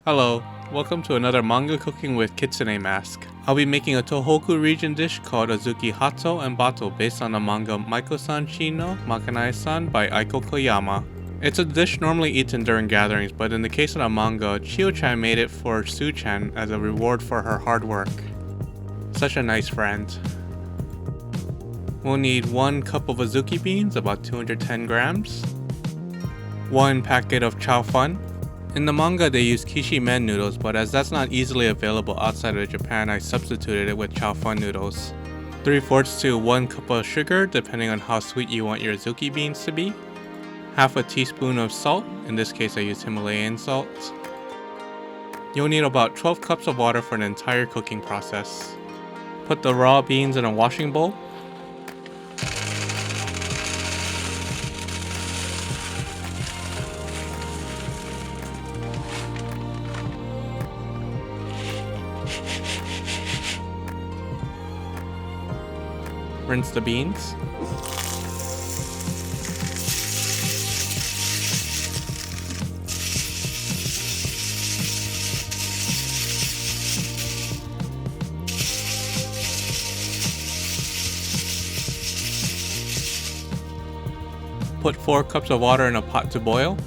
Hello, welcome to another manga cooking with kitsune mask. I'll be making a Tōhoku region dish called Azuki Hatto and Batto based on the manga Maiko-san Chi no Makanai-san by Aiko Koyama. It's a dish normally eaten during gatherings, but in the case of the manga, Chiyo-chan made it for Suu-chan as a reward for her hard work. Such a nice friend. We'll need 1 cup of Azuki beans, about 210 grams, 1 packet of chow fun. In the manga they use kishimen noodles, but as that's not easily available outside of Japan, I substituted it with chow fun noodles. 3/4 to 1 cup of sugar, depending on how sweet you want your Azuki beans to be. Half a teaspoon of salt, in this case I used Himalayan salt. You'll need about 12 cups of water for the entire cooking process. Put the raw beans in a washing bowl. Rinse the beans. Put 4 cups of water in a pot to boil.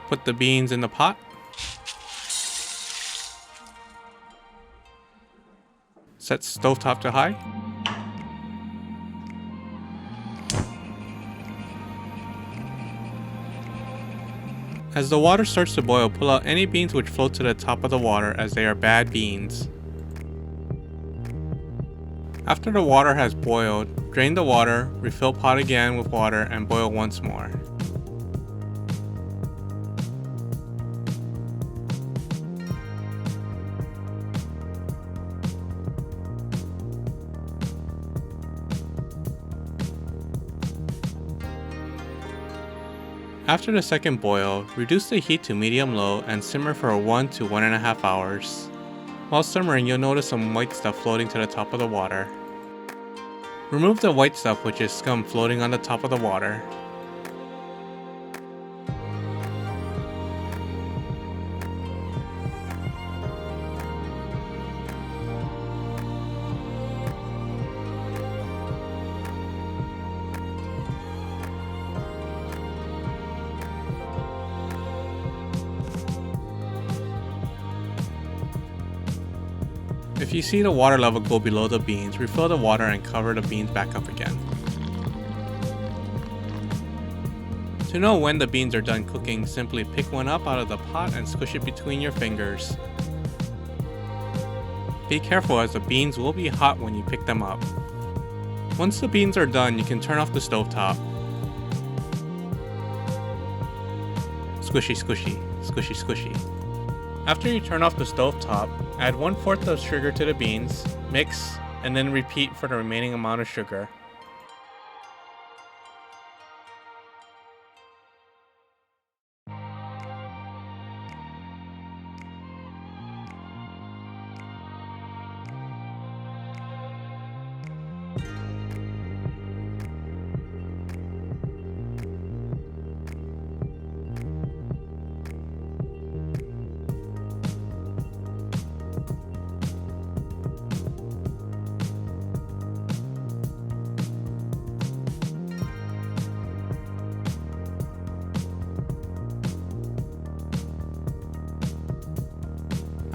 Put the beans in the pot. Set stovetop to high. As the water starts to boil, pull out any beans which float to the top of the water, as they are bad beans. After the water has boiled, drain the water, refill pot again with water, and boil once more. After the second boil, reduce the heat to medium-low and simmer for 1 to 1.5 hours. While simmering, you'll notice some white stuff floating to the top of the water. Remove the white stuff, which is scum floating on the top of the water. If you see the water level go below the beans, refill the water and cover the beans back up again. To know when the beans are done cooking, simply pick one up out of the pot and squish it between your fingers. Be careful, as the beans will be hot when you pick them up. Once the beans are done, you can turn off the stovetop. Squishy, squishy, squishy, squishy. After you turn off the stovetop, add 1/4 of sugar to the beans, mix, and then repeat for the remaining amount of sugar.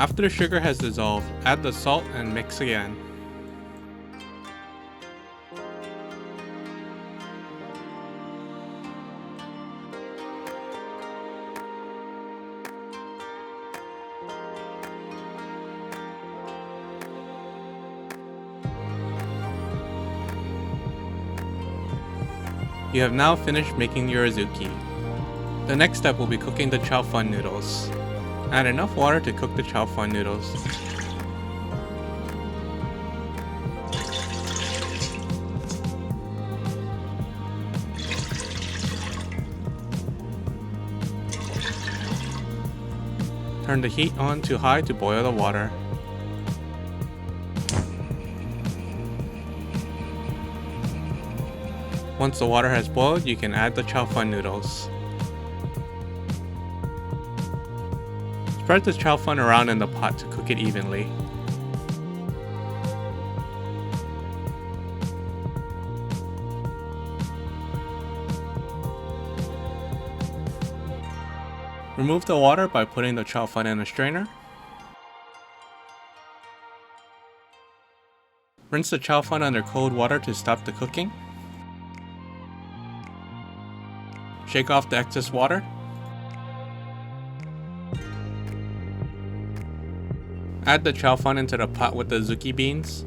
After the sugar has dissolved, add the salt and mix again. You have now finished making your Azuki. The next step will be cooking the chow fun noodles. Add enough water to cook the chow fun noodles. Turn the heat on to high to boil the water. Once the water has boiled, you can add the chow fun noodles. Spread the chow fun around in the pot to cook it evenly. Remove the water by putting the chow fun in a strainer. Rinse the chow fun under cold water to stop the cooking. Shake off the excess water. Add the chow fun into the pot with the azuki beans.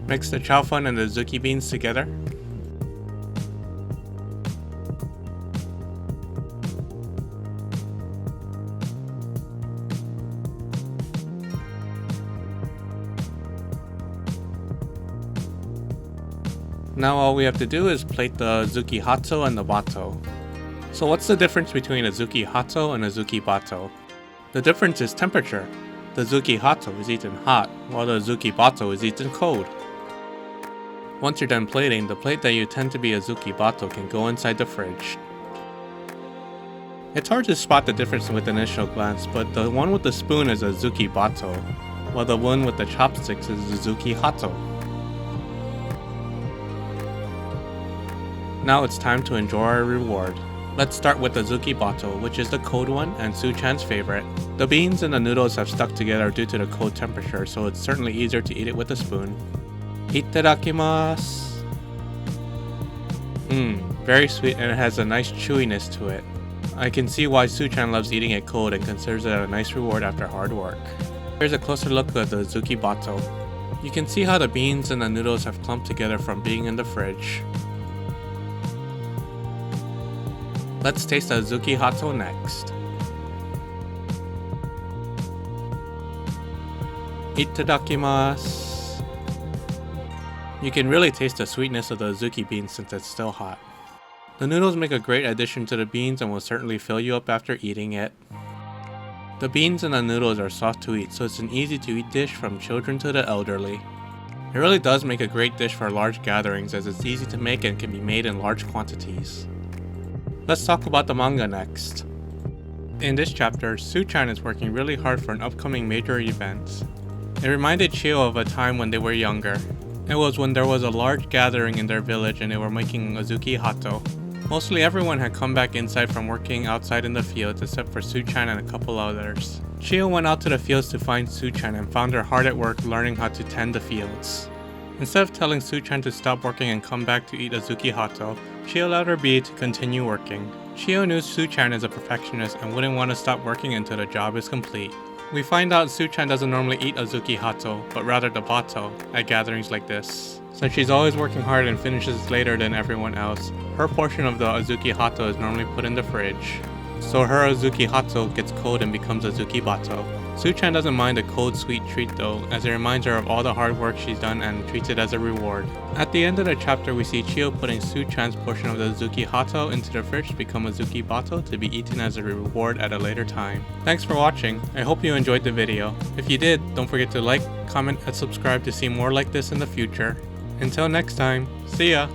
Mix the chow fun and the azuki beans together. Now all we have to do is plate the Azuki Hatto and the Batto. So what's the difference between Azuki Hatto and Azuki Batto? The difference is temperature. The Azuki Hatto is eaten hot, while the Azuki Batto is eaten cold. Once you're done plating, the plate that you tend to be Azuki Batto can go inside the fridge. It's hard to spot the difference with initial glance, but the one with the spoon is Azuki Batto, while the one with the chopsticks is Azuki Hatto. Now it's time to enjoy our reward. Let's start with Azuki Batto, which is the cold one and Suu-chan's favorite. The beans and the noodles have stuck together due to the cold temperature, so it's certainly easier to eat it with a spoon. Itadakimasu! Very sweet, and it has a nice chewiness to it. I can see why Suu-chan loves eating it cold and considers it a nice reward after hard work. Here's a closer look at the Azuki Batto. You can see how the beans and the noodles have clumped together from being in the fridge. Let's taste the Azuki Hatto next. Itadakimasu. You can really taste the sweetness of the azuki beans since it's still hot. The noodles make a great addition to the beans and will certainly fill you up after eating it. The beans and the noodles are soft to eat, so it's an easy to eat dish from children to the elderly. It really does make a great dish for large gatherings as it's easy to make and can be made in large quantities. Let's talk about the manga next. In this chapter, Suu-chan is working really hard for an upcoming major event. It reminded Chiyo of a time when they were younger. It was when there was a large gathering in their village and they were making Azuki Hatto. Mostly everyone had come back inside from working outside in the fields except for Suu-chan and a couple others. Chiyo went out to the fields to find Suu-chan and found her hard at work learning how to tend the fields. Instead of telling Suu-chan to stop working and come back to eat Azuki Hatto, Chiyo allowed her be to continue working. Chiyo knew Suu-chan is a perfectionist and wouldn't want to stop working until the job is complete. We find out Suu-chan doesn't normally eat Azuki Hatto, but rather the Batto, at gatherings like this. Since she's always working hard and finishes later than everyone else, her portion of the Azuki Hatto is normally put in the fridge. So her Azuki Hatto gets cold and becomes Azuki Batto. Suu-chan doesn't mind a cold sweet treat though, as it reminds her of all the hard work she's done and treats it as a reward. At the end of the chapter, we see Chiyo putting Suu-chan's portion of the Azuki Hatto into the fridge to become Azuki Batto to be eaten as a reward at a later time. Thanks for watching. I hope you enjoyed the video. If you did, don't forget to like, comment, and subscribe to see more like this in the future. Until next time, see ya!